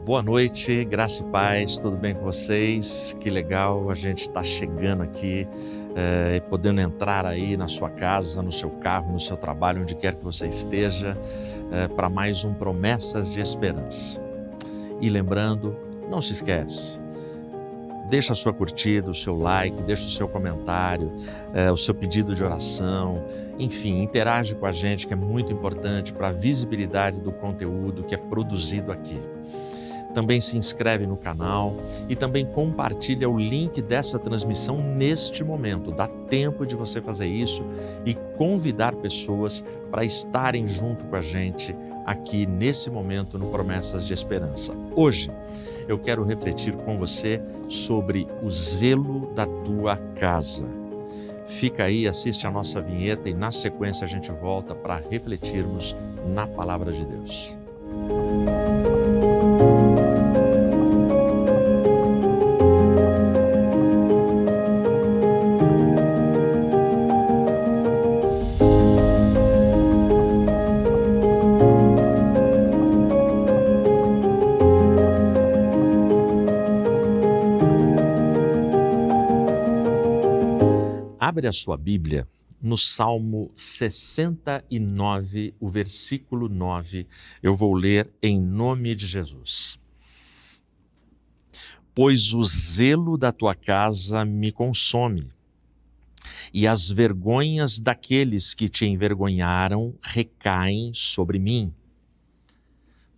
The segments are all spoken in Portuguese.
Boa noite, graça e paz, tudo bem com vocês? Que legal a gente está chegando aqui e podendo entrar aí na sua casa, no seu carro, no seu trabalho, onde quer que você esteja, para mais um Promessas de Esperança. E lembrando, não se esquece, deixa a sua curtida, o seu like, deixa o seu comentário, o seu pedido de oração, enfim, interage com a gente, que é muito importante para a visibilidade do conteúdo que é produzido aqui. Também se inscreve no canal e também compartilha o link dessa transmissão neste momento. Dá tempo de você fazer isso e convidar pessoas para estarem junto com a gente aqui nesse momento no Promessas de Esperança. Hoje eu quero refletir com você sobre o zelo da tua casa. Fica aí, assiste a nossa vinheta e na sequência a gente volta para refletirmos na Palavra de Deus. Abre a sua Bíblia no Salmo 69, o versículo 9. Eu vou ler em nome de Jesus. Pois o zelo da tua casa me consome, e as vergonhas daqueles que te envergonharam recaem sobre mim.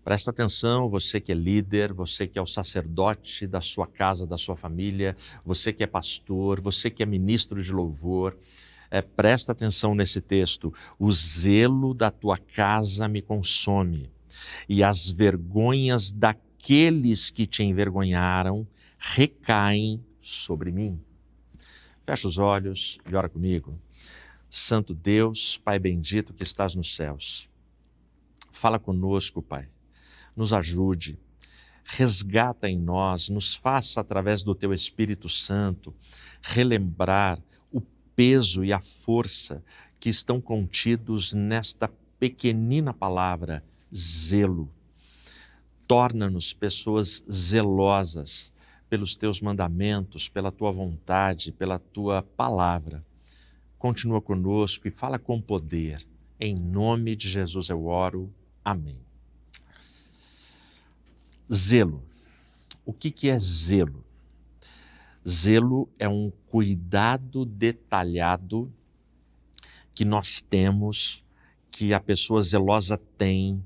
Presta atenção, você que é líder, você que é o sacerdote da sua casa, da sua família, você que é pastor, você que é ministro de louvor, presta atenção nesse texto. O zelo da tua casa me consome, e as vergonhas daqueles que te envergonharam recaem sobre mim. Fecha os olhos e ora comigo. Santo Deus, Pai bendito que estás nos céus, fala conosco, Pai. Nos ajude, resgata em nós, nos faça através do Teu Espírito Santo relembrar o peso e a força que estão contidos nesta pequenina palavra, zelo. Torna-nos pessoas zelosas pelos Teus mandamentos, pela Tua vontade, pela Tua palavra. Continua conosco e fala com poder. Em nome de Jesus eu oro. Amém. Zelo. O que é zelo? Zelo é um cuidado detalhado que nós temos, que a pessoa zelosa tem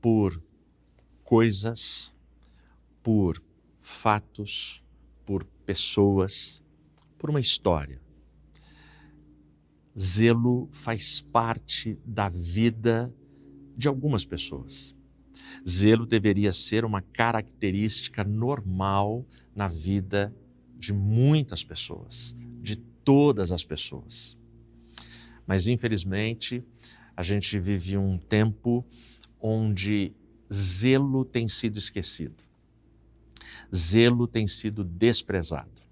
por coisas, por fatos, por pessoas, por uma história. Zelo faz parte da vida de algumas pessoas. Zelo deveria ser uma característica normal na vida de muitas pessoas, de todas as pessoas. Mas, infelizmente, a gente vive um tempo onde zelo tem sido esquecido. Zelo tem sido desprezado.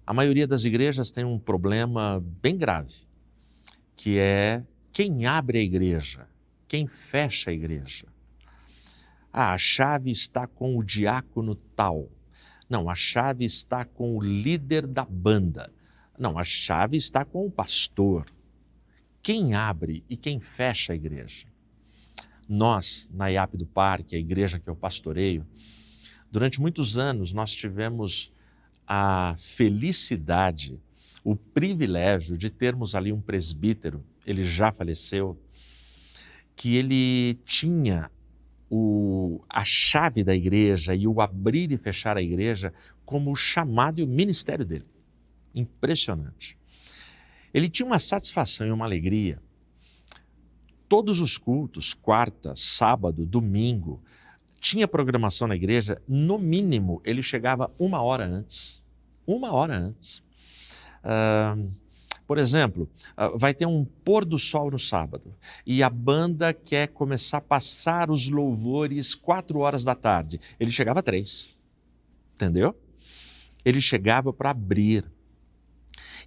A maioria das igrejas tem um problema bem grave, que é quem abre a igreja, quem fecha a igreja. A chave está com o diácono tal. Não, a chave está com o líder da banda. Não, a chave está com o pastor. Quem abre e quem fecha a igreja? Nós, na IAP do Parque, a igreja que eu pastoreio, durante muitos anos nós tivemos a felicidade, o privilégio de termos ali um presbítero, ele já faleceu, que ele tinha a chave da igreja e o abrir e fechar a igreja como o chamado e o ministério dele. Impressionante. Ele tinha uma satisfação e uma alegria. Todos os cultos, quarta, sábado, domingo, tinha programação na igreja, no mínimo ele chegava 1 hora antes. 1 hora antes. Por exemplo, vai ter um pôr do sol no sábado e a banda quer começar a passar os louvores 4 horas da tarde. Ele chegava 3, entendeu? Ele chegava para abrir.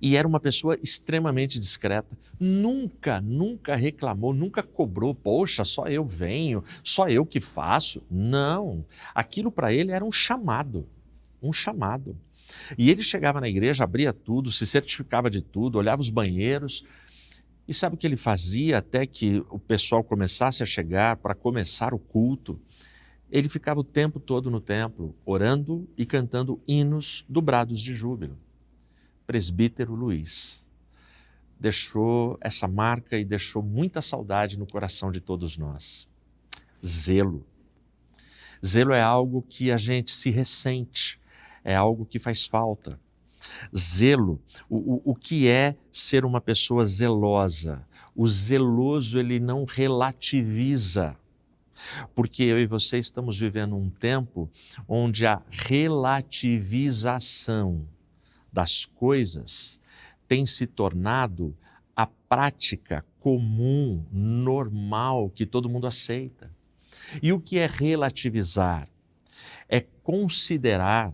E era uma pessoa extremamente discreta, nunca reclamou, nunca cobrou, poxa, só eu venho, só eu que faço. Não, aquilo para ele era um chamado, um chamado. E ele chegava na igreja, abria tudo, se certificava de tudo, olhava os banheiros. E sabe o que ele fazia até que o pessoal começasse a chegar para começar o culto? Ele ficava o tempo todo no templo, orando e cantando hinos dobrados de júbilo. Presbítero Luiz deixou essa marca e deixou muita saudade no coração de todos nós. Zelo. Zelo é algo que a gente se ressente, é algo que faz falta. Zelo, o que é ser uma pessoa zelosa? O zeloso, ele não relativiza, porque eu e você estamos vivendo um tempo onde a relativização das coisas tem se tornado a prática comum, normal, que todo mundo aceita. E o que é relativizar? É considerar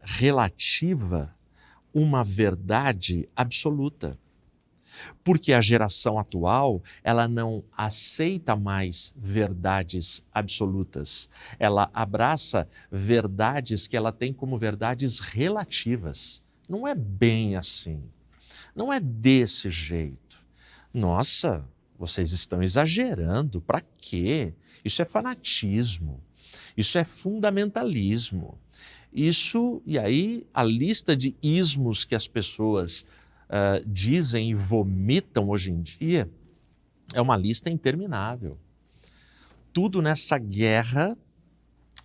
relativa uma verdade absoluta. Porque a geração atual, ela não aceita mais verdades absolutas. Ela abraça verdades que ela tem como verdades relativas. Não é bem assim. Não é desse jeito. Nossa, vocês estão exagerando. Para quê? Isso é fanatismo. Isso é fundamentalismo. Isso, e aí a lista de ismos que as pessoas dizem e vomitam hoje em dia é uma lista interminável. Tudo nessa guerra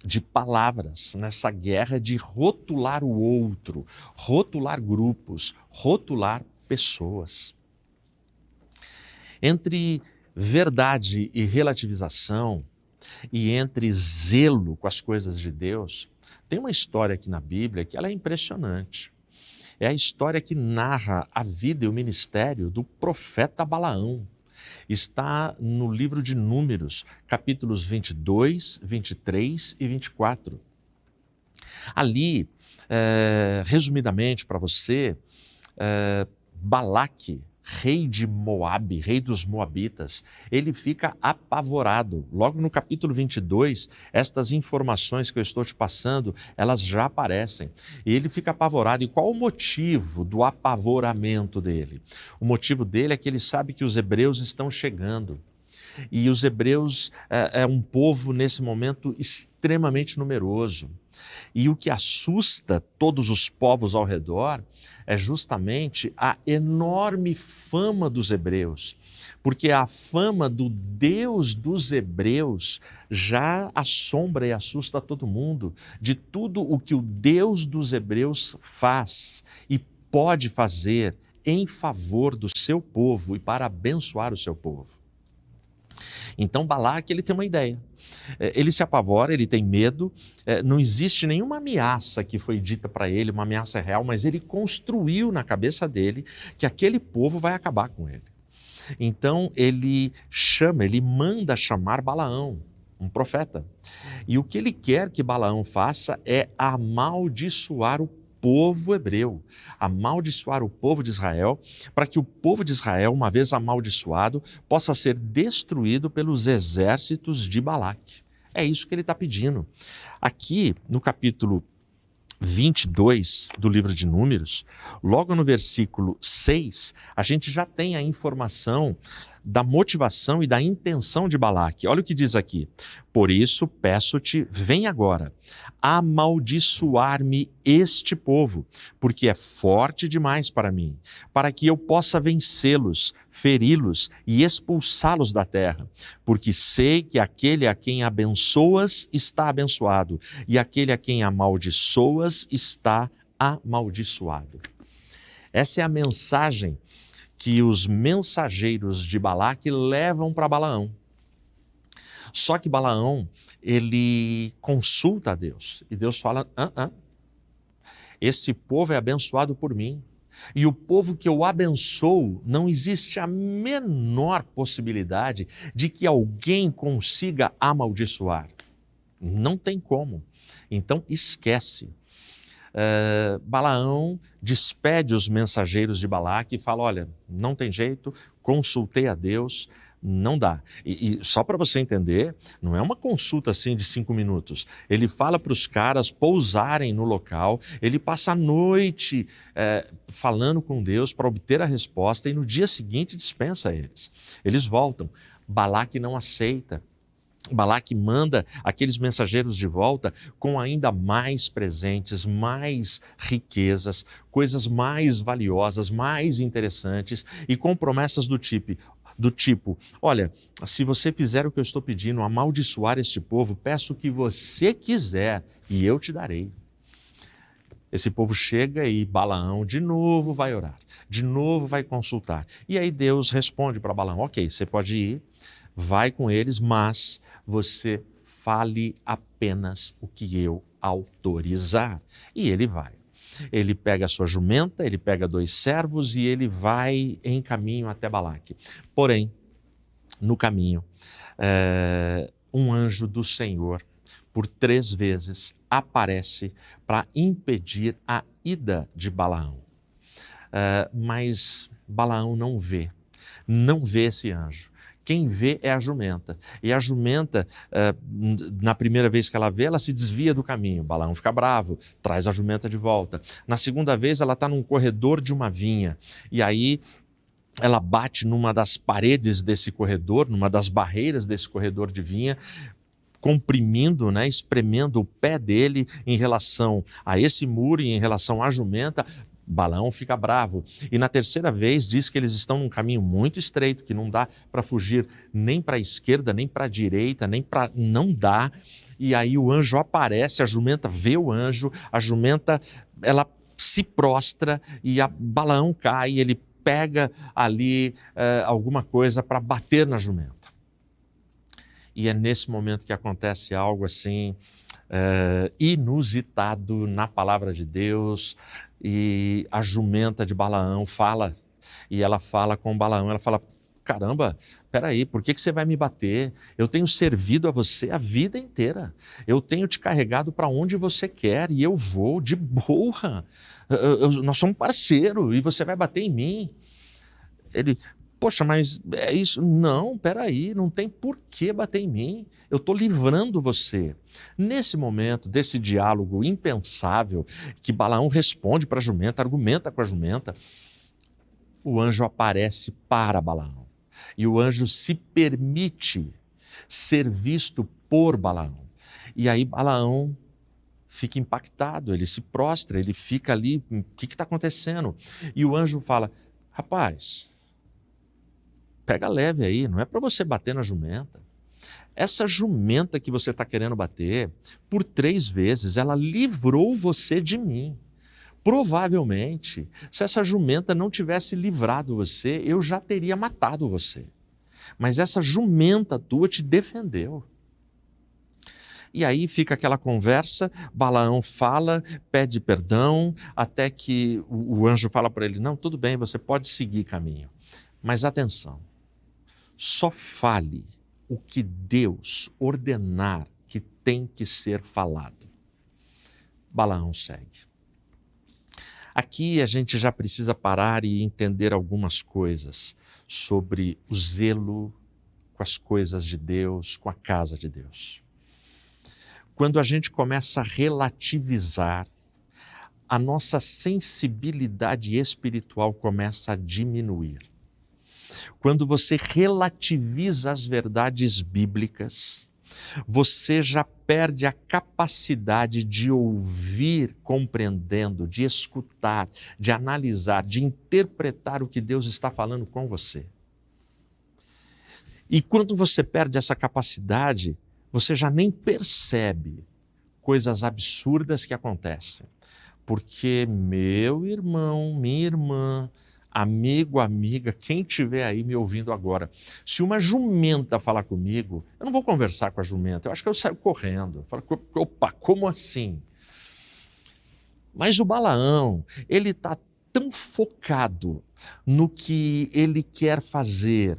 de palavras, nessa guerra de rotular o outro, rotular grupos, rotular pessoas. Entre verdade e relativização, e entre zelo com as coisas de Deus, tem uma história aqui na Bíblia que ela é impressionante. É a história que narra a vida e o ministério do profeta Balaão. Está no livro de Números, capítulos 22, 23 e 24. Ali, resumidamente para você, Balaque, rei de Moabe, rei dos Moabitas, ele fica apavorado. Logo no capítulo 22, estas informações que eu estou te passando, elas já aparecem. E ele fica apavorado. E qual o motivo do apavoramento dele? O motivo dele é que ele sabe que os hebreus estão chegando. E os hebreus é um povo, nesse momento, extremamente numeroso. E o que assusta todos os povos ao redor é justamente a enorme fama dos hebreus, porque a fama do Deus dos hebreus já assombra e assusta todo mundo, de tudo o que o Deus dos hebreus faz e pode fazer em favor do seu povo e para abençoar o seu povo. Então Balaque, ele tem uma ideia. Ele se apavora, ele tem medo, não existe nenhuma ameaça que foi dita para ele, uma ameaça real, mas ele construiu na cabeça dele que aquele povo vai acabar com ele. Então ele manda chamar Balaão, um profeta. E o que ele quer que Balaão faça é amaldiçoar o povo hebreu, amaldiçoar o povo de Israel, para que o povo de Israel, uma vez amaldiçoado, possa ser destruído pelos exércitos de Balaque. É isso que ele está pedindo. Aqui, no capítulo 22 do livro de Números, logo no versículo 6, a gente já tem a informação da motivação e da intenção de Balaque. Olha o que diz aqui. Por isso peço-te, vem agora, amaldiçoar-me este povo, porque é forte demais para mim, para que eu possa vencê-los, feri-los e expulsá-los da terra, porque sei que aquele a quem abençoas está abençoado, e aquele a quem amaldiçoas está amaldiçoado. Essa é a mensagem que os mensageiros de Balaque levam para Balaão. Só que Balaão, ele consulta a Deus, e Deus fala, esse povo é abençoado por mim, e o povo que eu abençoo, não existe a menor possibilidade de que alguém consiga amaldiçoar. Não tem como. Então esquece. Balaão despede os mensageiros de Balaque e fala, olha, não tem jeito, consultei a Deus, não dá. E só para você entender, não é uma consulta assim de 5 minutos. Ele fala para os caras pousarem no local, ele passa a noite falando com Deus para obter a resposta e no dia seguinte dispensa eles. Eles voltam. Balaque não aceita. Balaque manda aqueles mensageiros de volta com ainda mais presentes, mais riquezas, coisas mais valiosas, mais interessantes e com promessas do tipo, olha, se você fizer o que eu estou pedindo, amaldiçoar este povo, peço o que você quiser e eu te darei. Esse povo chega e Balaão de novo vai orar, de novo vai consultar. E aí Deus responde para Balaão, ok, você pode ir, vai com eles, mas você fale apenas o que eu autorizar. E ele vai. Ele pega a sua jumenta, ele pega 2 servos e ele vai em caminho até Balaque. Porém, no caminho, um anjo do Senhor, por 3 vezes, aparece para impedir a ida de Balaão. Mas Balaão não vê esse anjo. Quem vê é a jumenta. E a jumenta, na primeira vez que ela vê, ela se desvia do caminho. Balaão fica bravo, traz a jumenta de volta. Na segunda vez, ela está num corredor de uma vinha. E aí ela bate numa das paredes desse corredor, numa das barreiras desse corredor de vinha, comprimindo, espremendo o pé dele em relação a esse muro e em relação à jumenta. Balaão fica bravo. E na terceira vez diz que eles estão num caminho muito estreito, que não dá para fugir nem para a esquerda, nem para a direita, não dá. E aí o anjo aparece, a jumenta vê o anjo, a jumenta ela se prostra e a Balaão cai, ele pega ali alguma coisa para bater na jumenta. E é nesse momento que acontece algo assim inusitado na palavra de Deus, e a jumenta de Balaão fala, e ela fala com Balaão, ela fala, caramba, peraí, por que você vai me bater? Eu tenho servido a você a vida inteira, eu tenho te carregado para onde você quer e eu vou de boa, nós somos parceiros e você vai bater em mim. Ele, poxa, mas é isso? Não, peraí, não tem por que bater em mim. Eu estou livrando você. Nesse momento, desse diálogo impensável, que Balaão responde para a jumenta, argumenta com a jumenta, o anjo aparece para Balaão. E o anjo se permite ser visto por Balaão. E aí Balaão fica impactado, ele se prostra, ele fica ali, o que está acontecendo? E o anjo fala, rapaz, pega leve aí, não é para você bater na jumenta. Essa jumenta que você está querendo bater, por 3 vezes, ela livrou você de mim. Provavelmente, se essa jumenta não tivesse livrado você, eu já teria matado você. Mas essa jumenta tua te defendeu. E aí fica aquela conversa, Balaão fala, pede perdão, até que o anjo fala para ele, não, tudo bem, você pode seguir caminho. Mas atenção, só fale o que Deus ordenar que tem que ser falado. Balaão segue. Aqui a gente já precisa parar e entender algumas coisas sobre o zelo com as coisas de Deus, com a casa de Deus. Quando a gente começa a relativizar, a nossa sensibilidade espiritual começa a diminuir. Quando você relativiza as verdades bíblicas, você já perde a capacidade de ouvir, compreendendo, de escutar, de analisar, de interpretar o que Deus está falando com você. E quando você perde essa capacidade, você já nem percebe coisas absurdas que acontecem. Porque meu irmão, minha irmã, amigo, amiga, quem estiver aí me ouvindo agora, se uma jumenta falar comigo, eu não vou conversar com a jumenta, eu acho que eu saio correndo. Eu falo, opa, como assim? Mas o Balaão, ele está tão focado no que ele quer fazer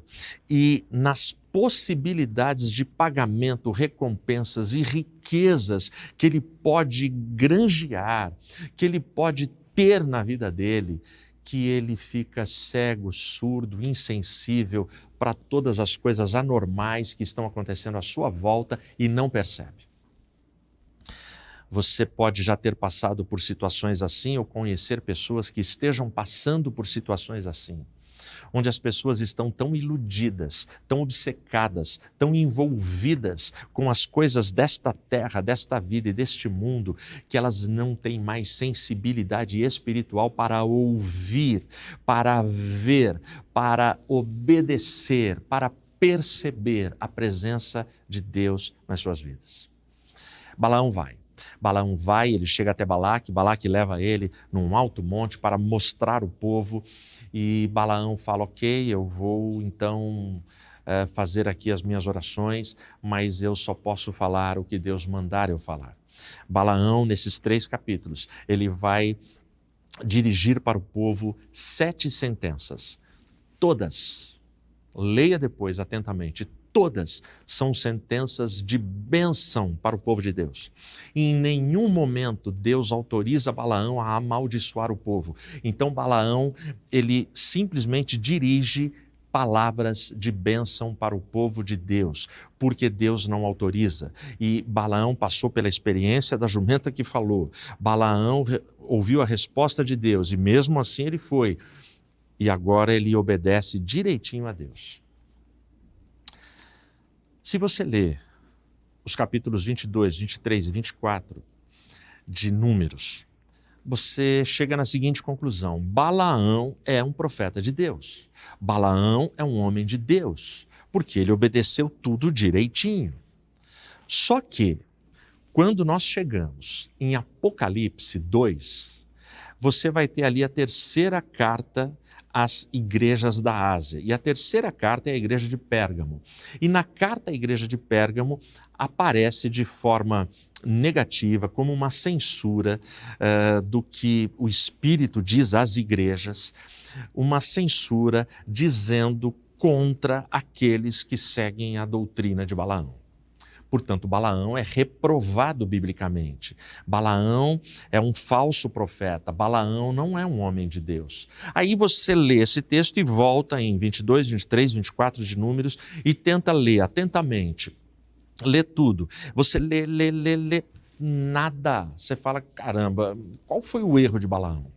e nas possibilidades de pagamento, recompensas e riquezas que ele pode granjear, que ele pode ter na vida dele, que ele fica cego, surdo, insensível para todas as coisas anormais que estão acontecendo à sua volta e não percebe. Você pode já ter passado por situações assim ou conhecer pessoas que estejam passando por situações assim, onde as pessoas estão tão iludidas, tão obcecadas, tão envolvidas com as coisas desta terra, desta vida e deste mundo, que elas não têm mais sensibilidade espiritual para ouvir, para ver, para obedecer, para perceber a presença de Deus nas suas vidas. Balaão vai, ele chega até Balaque leva ele num alto monte para mostrar o povo e Balaão fala, ok, eu vou então fazer aqui as minhas orações, mas eu só posso falar o que Deus mandar eu falar. Balaão, nesses 3 capítulos, ele vai dirigir para o povo 7 sentenças, todas, leia depois atentamente, todas são sentenças de bênção para o povo de Deus. E em nenhum momento Deus autoriza Balaão a amaldiçoar o povo. Então Balaão, ele simplesmente dirige palavras de bênção para o povo de Deus, porque Deus não autoriza. E Balaão passou pela experiência da jumenta que falou. Balaão ouviu a resposta de Deus e mesmo assim ele foi. E agora ele obedece direitinho a Deus. Se você ler os capítulos 22, 23 e 24 de Números, você chega na seguinte conclusão: Balaão é um profeta de Deus. Balaão é um homem de Deus, porque ele obedeceu tudo direitinho. Só que, quando nós chegamos em Apocalipse 2, você vai ter ali a 3ª carta às igrejas da Ásia. E a 3ª carta é a igreja de Pérgamo. E na carta à igreja de Pérgamo aparece de forma negativa, como uma censura do que o Espírito diz às igrejas, uma censura dizendo contra aqueles que seguem a doutrina de Balaão. Portanto, Balaão é reprovado biblicamente. Balaão é um falso profeta. Balaão não é um homem de Deus. Aí você lê esse texto e volta em 22, 23, 24 de Números e tenta ler atentamente. Lê tudo. Você lê, nada. Você fala, caramba, qual foi o erro de Balaão?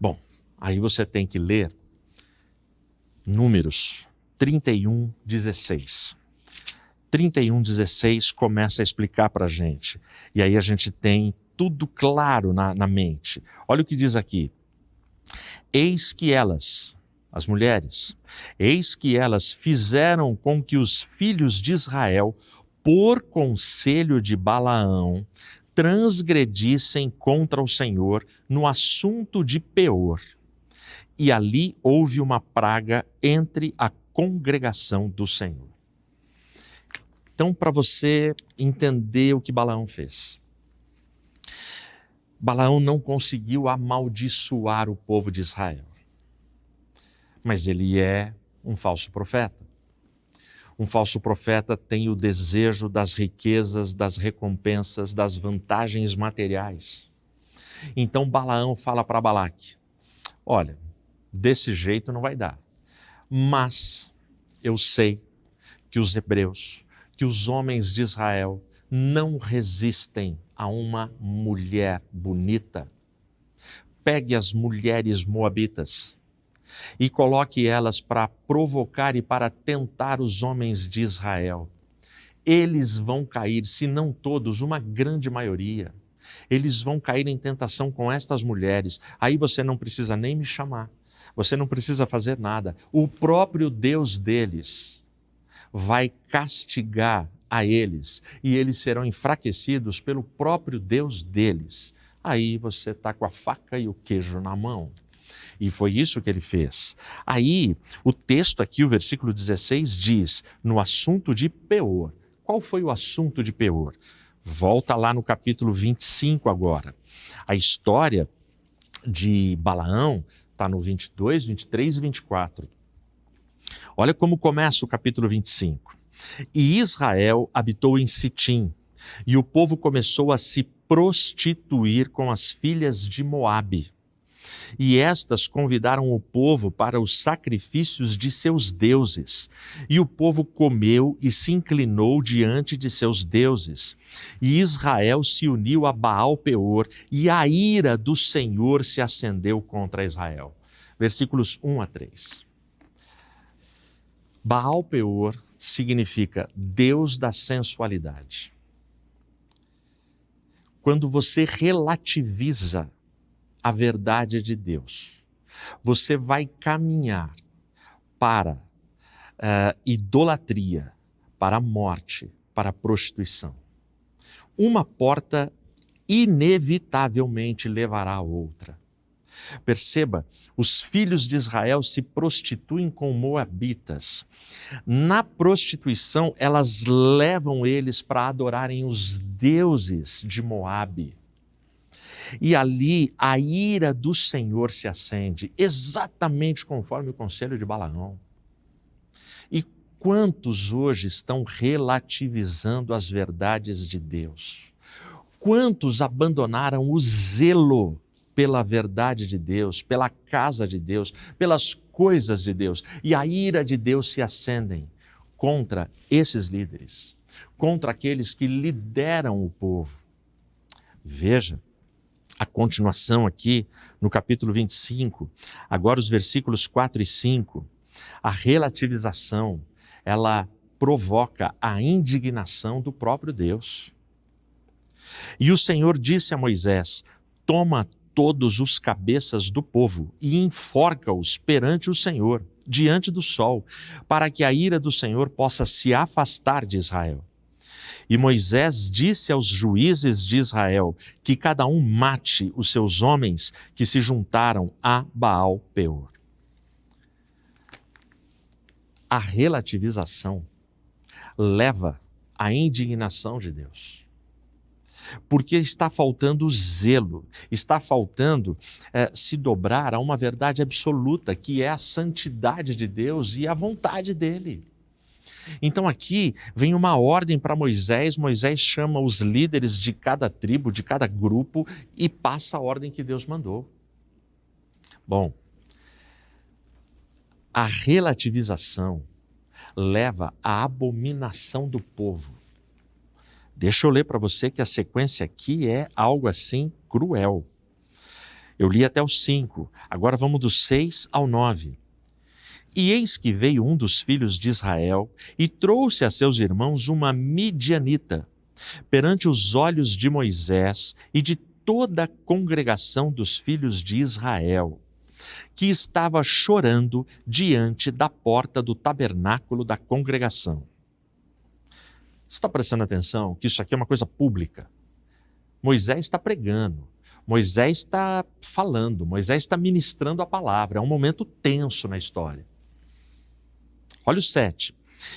Bom, aí você tem que ler Números 31, 16. 31:16 começa a explicar para a gente. E aí a gente tem tudo claro na mente. Olha o que diz aqui. Eis que elas, as mulheres, eis que elas fizeram com que os filhos de Israel, por conselho de Balaão, transgredissem contra o Senhor no assunto de Peor. E ali houve uma praga entre a congregação do Senhor. Então, para você entender o que Balaão fez. Balaão não conseguiu amaldiçoar o povo de Israel. Mas ele é um falso profeta. Um falso profeta tem o desejo das riquezas, das recompensas, das vantagens materiais. Então Balaão fala para Balaque, olha, desse jeito não vai dar. Mas eu sei que os hebreus, que os homens de Israel não resistem a uma mulher bonita. Pegue as mulheres moabitas e coloque elas para provocar e para tentar os homens de Israel. Eles vão cair, se não todos, uma grande maioria. Eles vão cair em tentação com estas mulheres. Aí você não precisa nem me chamar. Você não precisa fazer nada. O próprio Deus deles vai castigar a eles e eles serão enfraquecidos pelo próprio Deus deles. Aí você está com a faca e o queijo na mão. E foi isso que ele fez. Aí, o texto aqui, o versículo 16 diz, no assunto de Peor. Qual foi o assunto de Peor? Volta lá no capítulo 25 agora. A história de Balaão está no 22, 23 e 24. Olha como começa o capítulo 25. E Israel habitou em Sitim, e o povo começou a se prostituir com as filhas de Moabe. E estas convidaram o povo para os sacrifícios de seus deuses. E o povo comeu e se inclinou diante de seus deuses. E Israel se uniu a Baal-peor, e a ira do Senhor se acendeu contra Israel. Versículos 1 a 3. Baal-peor significa Deus da sensualidade. Quando você relativiza a verdade de Deus, você vai caminhar para idolatria, para a morte, para a prostituição. Uma porta inevitavelmente levará a outra. Perceba, os filhos de Israel se prostituem com moabitas. Na prostituição, elas levam eles para adorarem os deuses de Moabe. E ali a ira do Senhor se acende, exatamente conforme o conselho de Balaão. E quantos hoje estão relativizando as verdades de Deus? Quantos abandonaram o zelo pela verdade de Deus, pela casa de Deus, pelas coisas de Deus? E a ira de Deus se acendem contra esses líderes, contra aqueles que lideram o povo. Veja a continuação aqui no capítulo 25, agora os versículos 4 e 5, a relativização, ela provoca a indignação do próprio Deus. E o Senhor disse a Moisés: toma todos os cabeças do povo e enforca-os perante o Senhor, diante do sol, para que a ira do Senhor possa se afastar de Israel. E Moisés disse aos juízes de Israel que cada um mate os seus homens que se juntaram a Baal-peor. A relativização leva à indignação de Deus. Porque está faltando zelo, está faltando se dobrar a uma verdade absoluta, que é a santidade de Deus e a vontade dele. Então aqui vem uma ordem para Moisés. Moisés chama os líderes de cada tribo, de cada grupo, e passa a ordem que Deus mandou. Bom, a relativização leva à abominação do povo. Deixa eu ler para você que a sequência aqui é algo assim cruel. Eu li até o 5, agora vamos do 6 ao 9. E eis que veio um dos filhos de Israel e trouxe a seus irmãos uma midianita, perante os olhos de Moisés e de toda a congregação dos filhos de Israel, que estava chorando diante da porta do tabernáculo da congregação. Você está prestando atenção que isso aqui é uma coisa pública? Moisés está pregando, Moisés está falando, Moisés está ministrando a palavra. É um momento tenso na história. Olha o 7.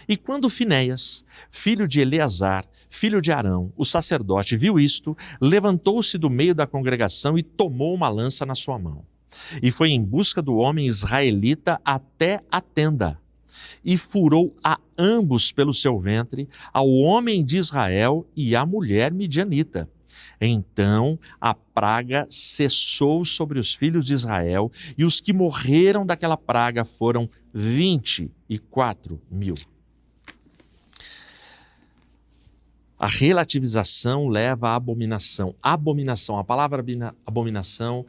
E quando Finéias, filho de Eleazar, filho de Arão, o sacerdote, viu isto, levantou-se do meio da congregação e tomou uma lança na sua mão. E foi em busca do homem israelita até a tenda, e furou a ambos pelo seu ventre, ao homem de Israel e à mulher midianita. Então a praga cessou sobre os filhos de Israel, e os que morreram daquela praga foram 24.000. A relativização leva à abominação. Abominação, a palavra abominação,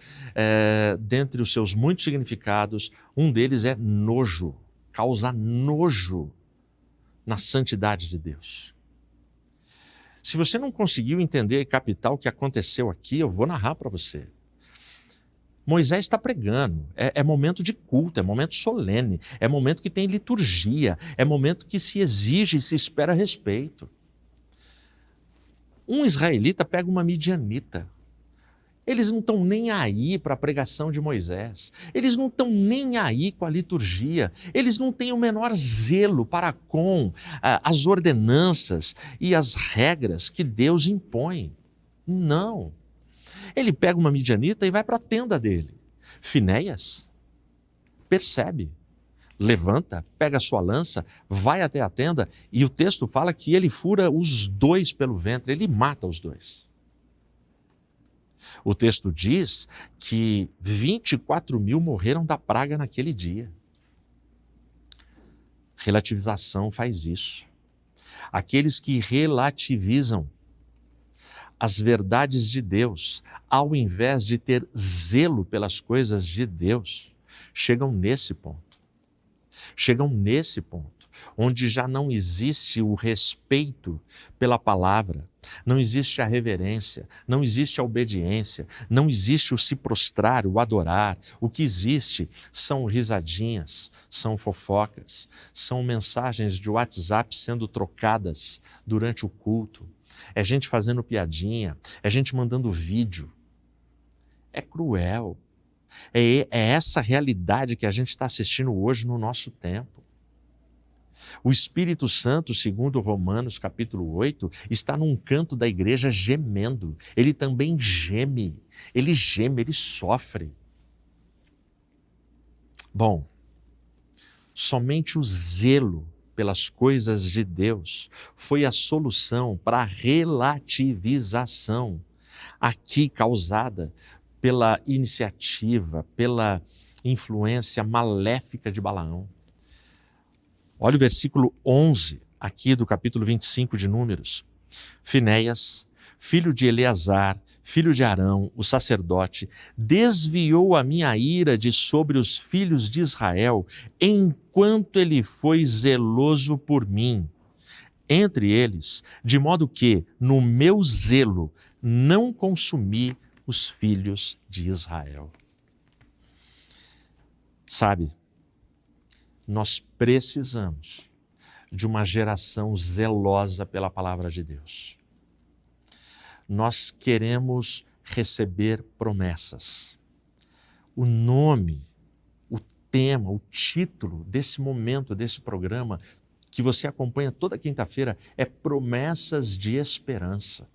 dentre os seus muitos significados, um deles é nojo, causa nojo na santidade de Deus. Se você não conseguiu entender e captar o que aconteceu aqui, eu vou narrar para você. Moisés está pregando, é momento de culto, é momento solene, é momento que tem liturgia, é momento que se exige e se espera respeito. Um israelita pega uma midianita. Eles não estão nem aí para a pregação de Moisés, eles não estão nem aí com a liturgia, eles não têm o menor zelo para com as ordenanças e as regras que Deus impõe. Não. Ele pega uma midianita e vai para a tenda dele. Finéias percebe, levanta, pega a sua lança, vai até a tenda, e o texto fala que ele fura os dois pelo ventre, ele mata os dois. O texto diz que 24.000 morreram da praga naquele dia. Relativização faz isso. Aqueles que relativizam as verdades de Deus, ao invés de ter zelo pelas coisas de Deus, chegam nesse ponto. Chegam nesse ponto, onde já não existe o respeito pela palavra, não existe a reverência, não existe a obediência, não existe o se prostrar, o adorar. O que existe são risadinhas, são fofocas, são mensagens de WhatsApp sendo trocadas durante o culto. É gente fazendo piadinha, é gente mandando vídeo. É cruel. É essa realidade que a gente está assistindo hoje no nosso tempo. O Espírito Santo, segundo Romanos capítulo 8, está num canto da igreja gemendo. Ele também geme, ele sofre. Bom, somente o zelo pelas coisas de Deus foi a solução para a relativização aqui causada pela iniciativa, pela influência maléfica de Balaão. Olha o versículo 11, aqui do capítulo 25 de Números. Finéias, filho de Eleazar, filho de Arão, o sacerdote, desviou a minha ira de sobre os filhos de Israel, enquanto ele foi zeloso por mim, entre eles, de modo que, no meu zelo, não consumi os filhos de Israel. Sabe, nós precisamos de uma geração zelosa pela palavra de Deus. Nós queremos receber promessas. O nome, o tema, o título desse momento, desse programa, que você acompanha toda quinta-feira, é Promessas de Esperança.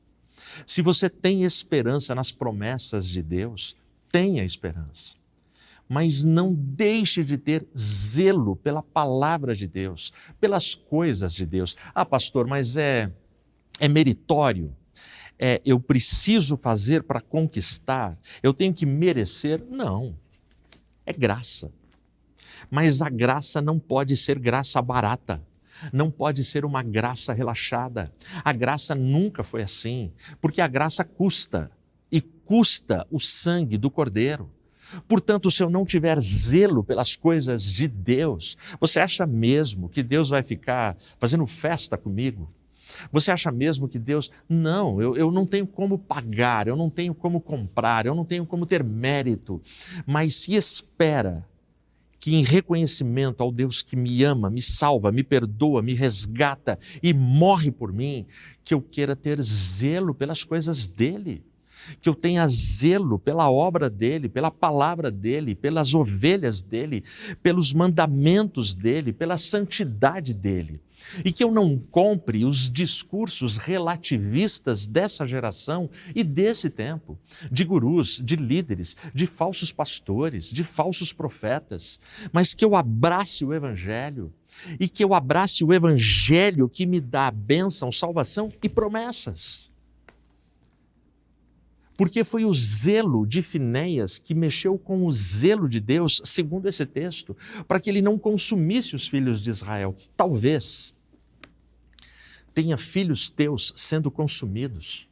Se você tem esperança nas promessas de Deus, tenha esperança. Mas não deixe de ter zelo pela palavra de Deus, pelas coisas de Deus. Ah, pastor, mas é meritório. Eu preciso fazer para conquistar, eu tenho que merecer. Não, é graça. Mas a graça não pode ser graça barata, não pode ser uma graça relaxada. A graça nunca foi assim, porque a graça custa, e custa o sangue do Cordeiro. Portanto, se eu não tiver zelo pelas coisas de Deus, você acha mesmo que Deus vai ficar fazendo festa comigo? Você acha mesmo que Deus... Não, eu não tenho como pagar, eu não tenho como comprar, eu não tenho como ter mérito, mas se espera que em reconhecimento ao Deus que me ama, me salva, me perdoa, me resgata e morre por mim, que eu queira ter zelo pelas coisas dele, que eu tenha zelo pela obra dele, pela palavra dele, pelas ovelhas dele, pelos mandamentos dele, pela santidade dele. E que eu não compre os discursos relativistas dessa geração e desse tempo, de gurus, de líderes, de falsos pastores, de falsos profetas, mas que eu abrace o Evangelho, e que eu abrace o Evangelho que me dá bênção, salvação e promessas. Porque foi o zelo de Finéias que mexeu com o zelo de Deus, segundo esse texto, para que ele não consumisse os filhos de Israel. Talvez tenha filhos teus sendo consumidos.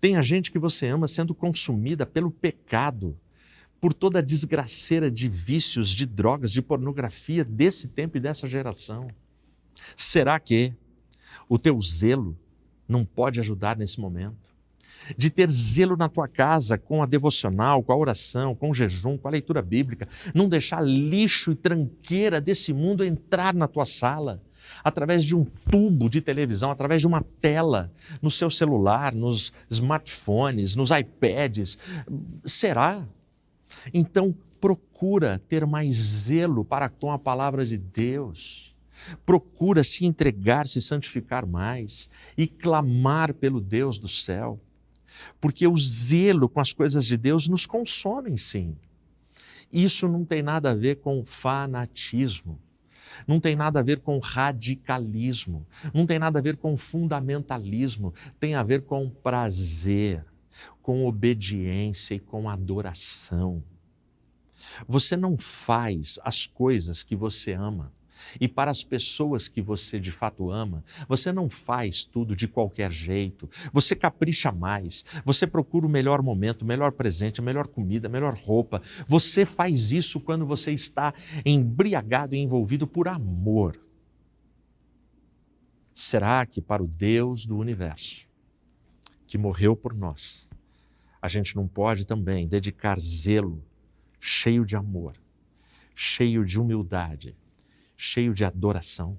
Tenha gente que você ama sendo consumida pelo pecado, por toda a desgraceira de vícios, de drogas, de pornografia desse tempo e dessa geração. Será que o teu zelo não pode ajudar nesse momento? De ter zelo na tua casa com a devocional, com a oração, com o jejum, com a leitura bíblica, não deixar lixo e tranqueira desse mundo entrar na tua sala, através de um tubo de televisão, através de uma tela, no seu celular, nos smartphones, nos iPads. Será? Então, procura ter mais zelo para com a palavra de Deus. Procura se entregar, se santificar mais e clamar pelo Deus do céu. Porque o zelo com as coisas de Deus nos consome, sim. Isso não tem nada a ver com fanatismo, não tem nada a ver com radicalismo, não tem nada a ver com fundamentalismo, tem a ver com prazer, com obediência e com adoração. Você não faz as coisas que você ama. E para as pessoas que você de fato ama, você não faz tudo de qualquer jeito, você capricha mais, você procura o melhor momento, o melhor presente, a melhor comida, a melhor roupa. Você faz isso quando você está embriagado e envolvido por amor. Será que para o Deus do universo, que morreu por nós, a gente não pode também dedicar zelo, cheio de amor, cheio de humildade, cheio de adoração?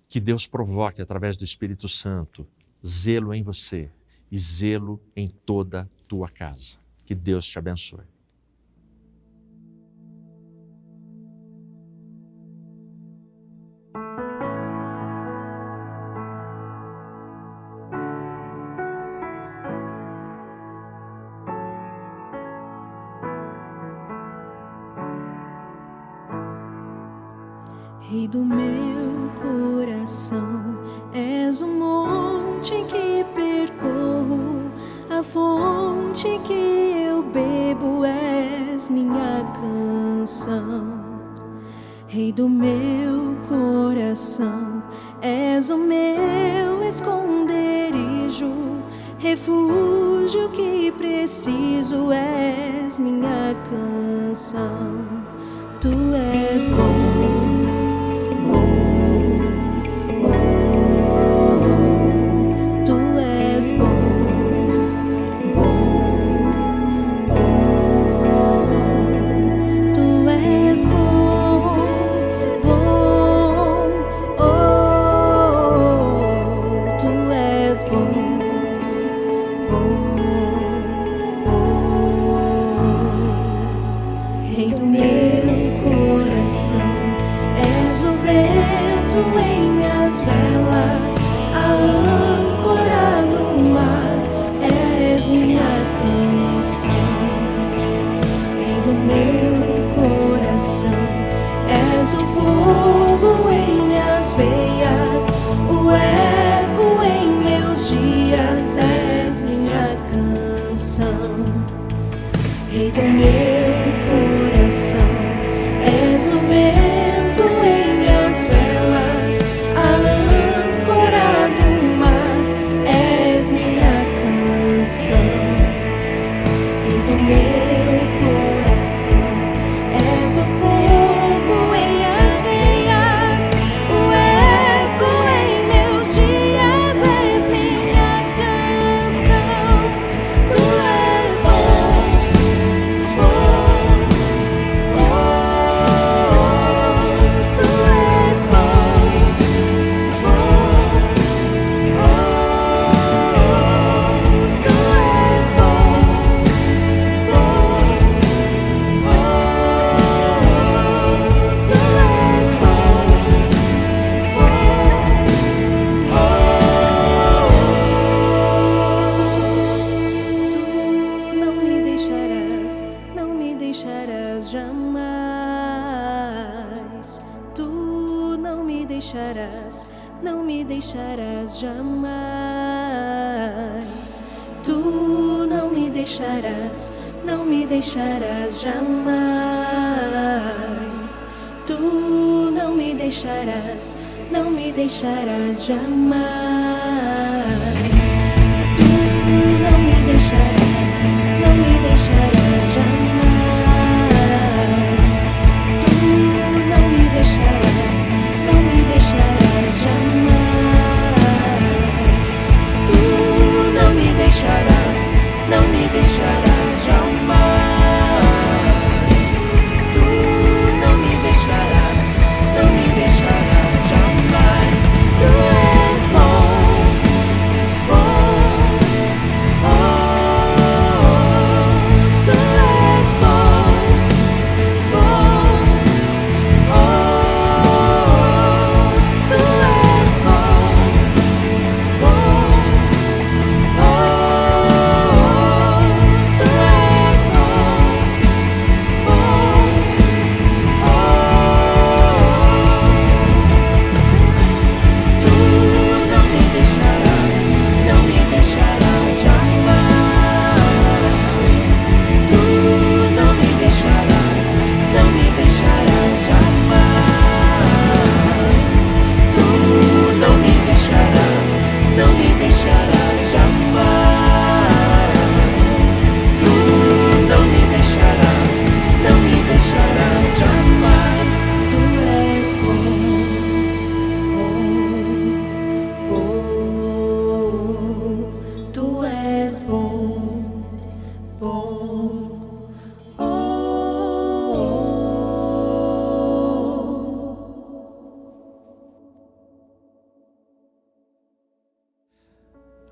Que Deus provoque através do Espírito Santo zelo em você e zelo em toda a tua casa. Que Deus te abençoe. Rei do meu coração, és o monte que percorro, a fonte que eu bebo, és minha canção. Rei do meu coração, és o meu esconderijo, refúgio que preciso, és minha canção. Tu és bom. Tu és bom.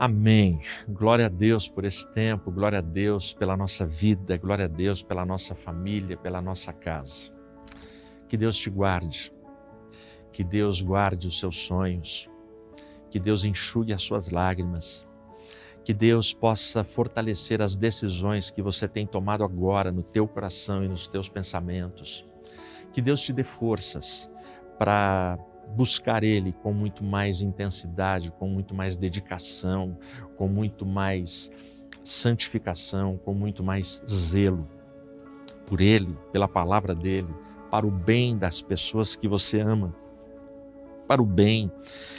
Amém. Glória a Deus por esse tempo, glória a Deus pela nossa vida, glória a Deus pela nossa família, pela nossa casa. Que Deus te guarde, que Deus guarde os seus sonhos, que Deus enxugue as suas lágrimas, que Deus possa fortalecer as decisões que você tem tomado agora no teu coração e nos teus pensamentos. Que Deus te dê forças para buscar Ele com muito mais intensidade, com muito mais dedicação, com muito mais santificação, com muito mais zelo por Ele, pela palavra dEle, para o bem das pessoas que você ama, para o bem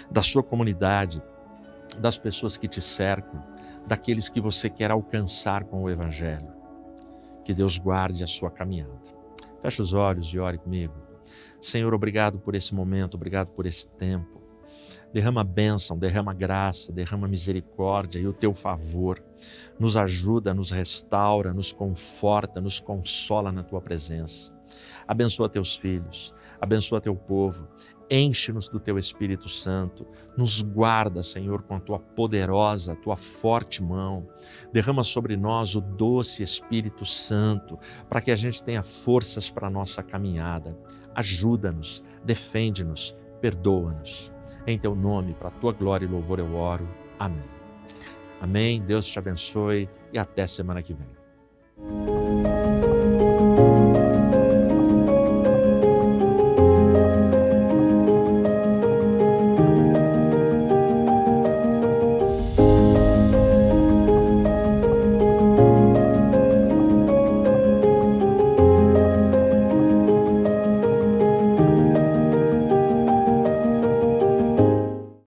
da sua comunidade, das pessoas que te cercam, daqueles que você quer alcançar com o Evangelho. Que Deus guarde a sua caminhada. Feche os olhos e ore comigo. Senhor, obrigado por esse momento, obrigado por esse tempo. Derrama bênção, derrama graça, derrama misericórdia e o teu favor. Nos ajuda, nos restaura, nos conforta, nos consola na tua presença. Abençoa teus filhos, abençoa teu povo, enche-nos do teu Espírito Santo, nos guarda, Senhor, com a tua poderosa, a tua forte mão. Derrama sobre nós o doce Espírito Santo, para que a gente tenha forças para a nossa caminhada. Ajuda-nos, defende-nos, perdoa-nos. Em teu nome, para a tua glória e louvor eu oro. Amém. Amém. Deus te abençoe e até semana que vem.